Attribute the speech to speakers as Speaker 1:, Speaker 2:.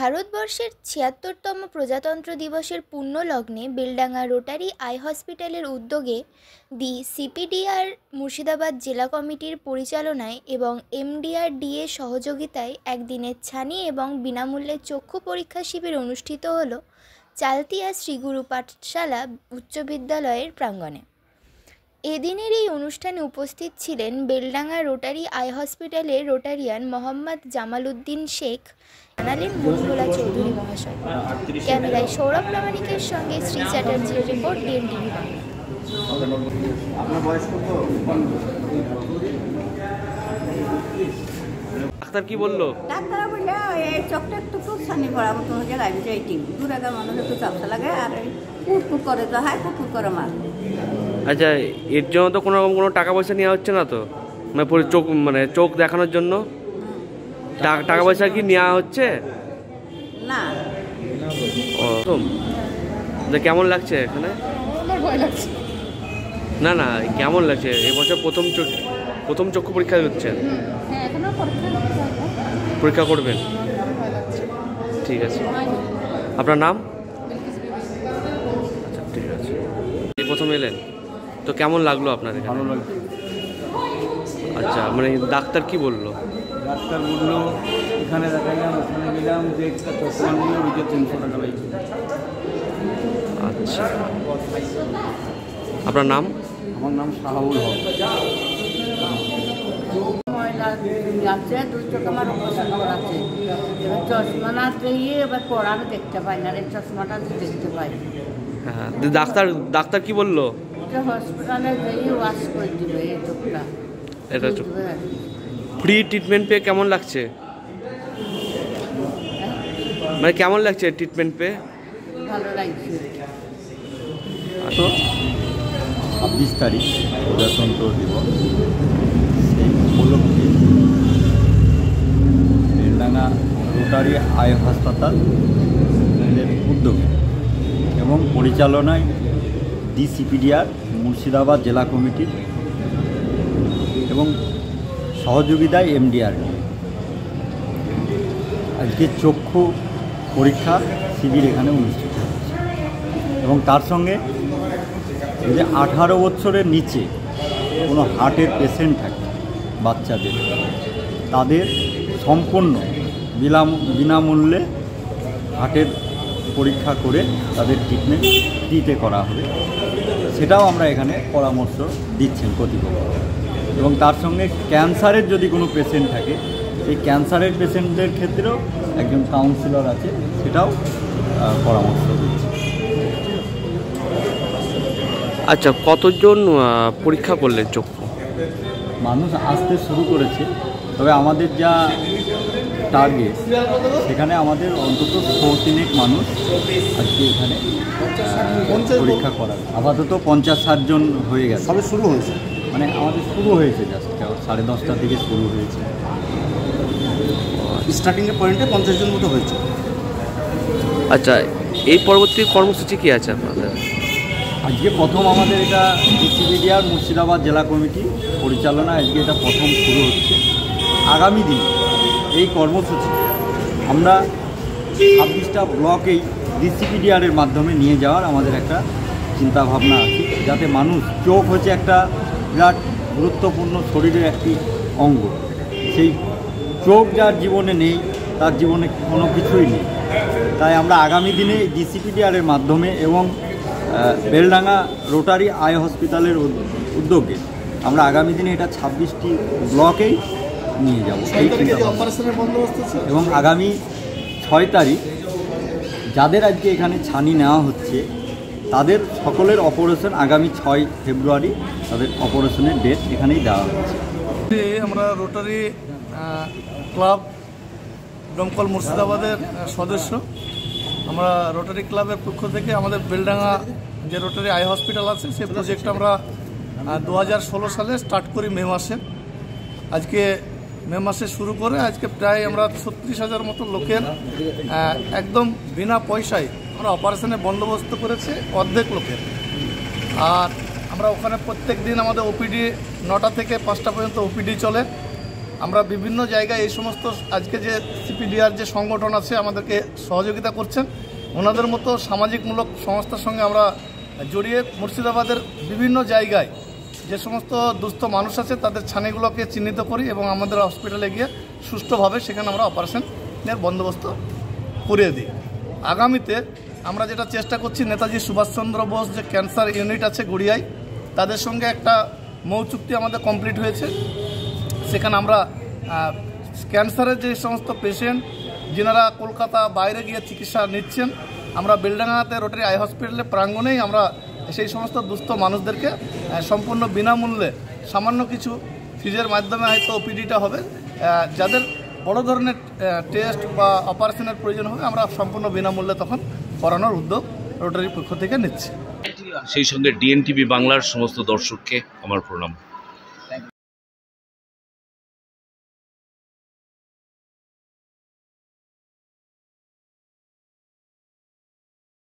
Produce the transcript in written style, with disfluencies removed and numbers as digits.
Speaker 1: ভারতবর্ষের ৭৬তম প্রজাতন্ত্র দিবসের পুণ্যলগ্নে বেলডাঙ্গা রোটারি আই হসপিটালের উদ্যোগে দি সিপিডিআর মুর্শিদাবাদ জেলা কমিটির পরিচালনায় এবং এমডিআরডিএ সহযোগিতায় একদিনের ছানি এবং বিনামূল্যে চক্ষু পরীক্ষা শিবির অনুষ্ঠিত হল চালতিয়া শ্রীগুরু পাঠশালা উচ্চ বিদ্যালয়ের প্রাঙ্গণে। এদিনের এই অনুষ্ঠানে উপস্থিত ছিলেন বেলডাঙ্গা রোটারি আই হসপিটালের রোটারিয়ান মোহাম্মদ জামাল উদ্দিন শেখ, জানালেন মঞ্জুলা চৌধুরী মহাশয়। ক্যামেরায় সৌরভ প্রামাণিকের সঙ্গে শ্রী চ্যাটার্জির রিপোর্ট, ডিএনটিভি বাংলা।
Speaker 2: ডাক্তার কি বললো?
Speaker 3: ডাক্তার বললে এই চোখটা একটু খুব ছানি পড়া মতো হয়ে যায়, এইটিং দূরেকার মানুষ একটু চাপসা লাগে আর কুকুর করে তো হয়, কুকুর করে মার।
Speaker 2: আচ্ছা, এর জন্য তো কোনো রকম কোনো টাকা পয়সা নেওয়া হচ্ছে না তো? মানে চোখ দেখানোর জন্য টাকা পয়সা কি নেওয়া হচ্ছে
Speaker 3: না?
Speaker 2: ও, কেমন লাগছে এখানে? না না, কেমন লাগছে? এবছর প্রথম চক্ষু পরীক্ষা হচ্ছে। পরীক্ষা করবেন? ঠিক আছে। আপনার নাম? আচ্ছা, ঠিক আছে। এই প্রথম এলেন তো কেমন লাগলো আপনার?
Speaker 4: ভালো লাগছে।
Speaker 2: আচ্ছা, মানে ডাক্তার কি বললো?
Speaker 4: ডাক্তার বললো এখানে দেখাইলাম, ওখানে গেলাম, যে একটা চশমা নিয়ে ওই যে 300 টাকা লাগছে।
Speaker 2: আচ্ছা, আপনার নাম?
Speaker 4: আমার নাম শাহাবুল হক।
Speaker 3: আছে দুই চোখ আমার অপারেশন করাচ্ছে, এবার চশমা না দিয়ে এবার পড়ানো দেখতে পাই না, এই চশমাটা দেখতে পাই।
Speaker 2: হ্যাঁ, ডাক্তার কি বললো?
Speaker 3: হসপিটালে গিয়ে ওয়াশ করে দিবে এই চোখটা।
Speaker 2: এটা ফ্রি ট্রিটমেন্ট পেয়ে কেমন লাগছে? মানে কেমন লাগছে ট্রিটমেন্ট পেয়ে?
Speaker 3: ভালো লাগছে।
Speaker 4: তো 26 তারিখ প্রজাতন্ত্র দিবস, সেই উপলক্ষে বেলডাঙ্গা রোটারি আই হাসপাতালের উদ্যোগে এবং পরিচালনায় দি সিপিডিআর মুর্শিদাবাদ জেলা কমিটির এবং সহযোগিতায় এমডিআরডি আজকে চক্ষু পরীক্ষা শিবির এখানে অনুষ্ঠিত হচ্ছে। এবং তার সঙ্গে যদি 18 বছরের নিচে কোনো হার্টের পেশেন্ট থাকে বাচ্চাদের, তাদের সম্পূর্ণ বিনামূল্যে হার্টের পরীক্ষা করে তাদের ট্রিটমেন্ট ফ্রিতে করা হবে, সেটাও আমরা এখানে পরামর্শ দিচ্ছেন কর্তৃপক্ষ। এবং তার সঙ্গে ক্যান্সারের যদি কোনো পেশেন্ট থাকে, সেই ক্যান্সারের পেশেন্টদের ক্ষেত্রেও একজন কাউন্সিলর আছে, সেটাও পরামর্শ দিচ্ছে।
Speaker 2: আচ্ছা, কতজন পরীক্ষা করলেন চক্ষু?
Speaker 4: মানুষ আসতে শুরু করেছে, তবে আমাদের যা টার্গেট সেখানে আমাদের অন্তত 3 মানুষ আজকে এখানে পরীক্ষা করার। আপাতত 50-60 জন হয়ে গেছে।
Speaker 5: সবে শুরু হয়েছে,
Speaker 4: মানে আমাদের শুরু হয়েছে, জাস্ট 10:30 থেকে শুরু হয়েছে।
Speaker 5: স্টার্টিংয়ের পয়েন্টে 50 জন মতো হয়েছে।
Speaker 2: আচ্ছা, এই পরবর্তী কর্মসূচি কী আছে আপনাদের?
Speaker 4: আজকে প্রথম আমাদের এটা সিপিডিআর মুর্শিদাবাদ জেলা কমিটি পরিচালনা, আজকে এটা প্রথম শুরু হচ্ছে। আগামী দিন এই কর্মসূচি আমরা 26টা ব্লকেই ডিসিপিডিআরের মাধ্যমে নিয়ে যাওয়ার আমাদের একটা চিন্তাভাবনা আছে, যাতে মানুষ, চোখ হচ্ছে একটা বিরাট গুরুত্বপূর্ণ শরীরের একটি অঙ্গ, সেই চোখ যার জীবনে নেই তার জীবনে কোনো কিছুই নেই। তাই আমরা আগামী দিনে ডিসিপিডিআরের মাধ্যমে এবং বেলডাঙ্গা রোটারি আই হসপিটালের উদ্যোগে আমরা আগামী দিনে এটা 26টি ব্লকেই নিয়ে যাব এই চিন্তা। এবং আগামী 6 তারিখ যাদের আজকে এখানে ছানি নেওয়া হচ্ছে, তাদের সকলের অপারেশন আগামী 6 ফেব্রুয়ারি তাদের অপারেশনের ডেট এখানেই দেওয়া হচ্ছে।
Speaker 6: আমরা রোটারি ক্লাব দমকল মুর্শিদাবাদের সদস্য। আমরা রোটারি ক্লাবের পক্ষ থেকে আমাদের বেলডাঙ্গা যে রোটারি আই হসপিটাল আছে, সেই প্রজেক্টটা আমরা 2016 সালে স্টার্ট করি মে মাসে। আজকে মে মাসে শুরু করে আজকে প্রায় আমরা 36,000 মতো লোকের একদম বিনা পয়সায় আমরা অপারেশনের বন্দোবস্ত করেছি অর্ধেক লোকের। আর আমরা ওখানে প্রত্যেক দিন আমাদের ওপিডি 9টা থেকে 5টা পর্যন্ত ওপিডি চলে। আমরা বিভিন্ন জায়গায় এই সমস্ত আজকে যে সিপিডিআর যে সংগঠন আছে আমাদেরকে সহযোগিতা করছেন, ওনাদের মতো সামাজিকমূলক সংস্থার সঙ্গে আমরা জড়িয়ে মুর্শিদাবাদের বিভিন্ন জায়গায় যে সমস্ত দুস্থ মানুষ আছে তাদের ছানিগুলোকে চিহ্নিত করি এবং আমাদের হসপিটালে গিয়ে সুষ্ঠুভাবে সেখানে আমরা অপারেশনের বন্দোবস্ত করিয়ে দিই। আগামীতে আমরা যেটা চেষ্টা করছি, নেতাজি সুভাষচন্দ্র বোস যে ক্যান্সার ইউনিট আছে গড়িয়ায়, তাদের সঙ্গে একটা মৌ চুক্তি আমাদের কমপ্লিট হয়েছে। সেখানে আমরা ক্যান্সারের যে সমস্ত পেশেন্ট যিনারা কলকাতা বাইরে গিয়ে চিকিৎসা নিচ্ছেন, আমরা বেলডাঙ্গাতে রোটারি আই হসপিটালের প্রাঙ্গণেই আমরা সেই সমস্ত দুস্থ মানুষদেরকে সম্পূর্ণ বিনামূল্যে সামান্য কিছু ফিজের মাধ্যমে হয়তো ওপিডিটা হবে, যাদের বড় ধরনের টেস্ট বা অপারেশনের প্রয়োজন হবে আমরা সম্পূর্ণ বিনামূল্যে তখন করানোর উদ্যোগ রোটারির পক্ষ থেকে নিচ্ছি।
Speaker 7: সেই সঙ্গে ডিএনটিভি বাংলার সমস্ত দর্শককে আমার প্রণাম।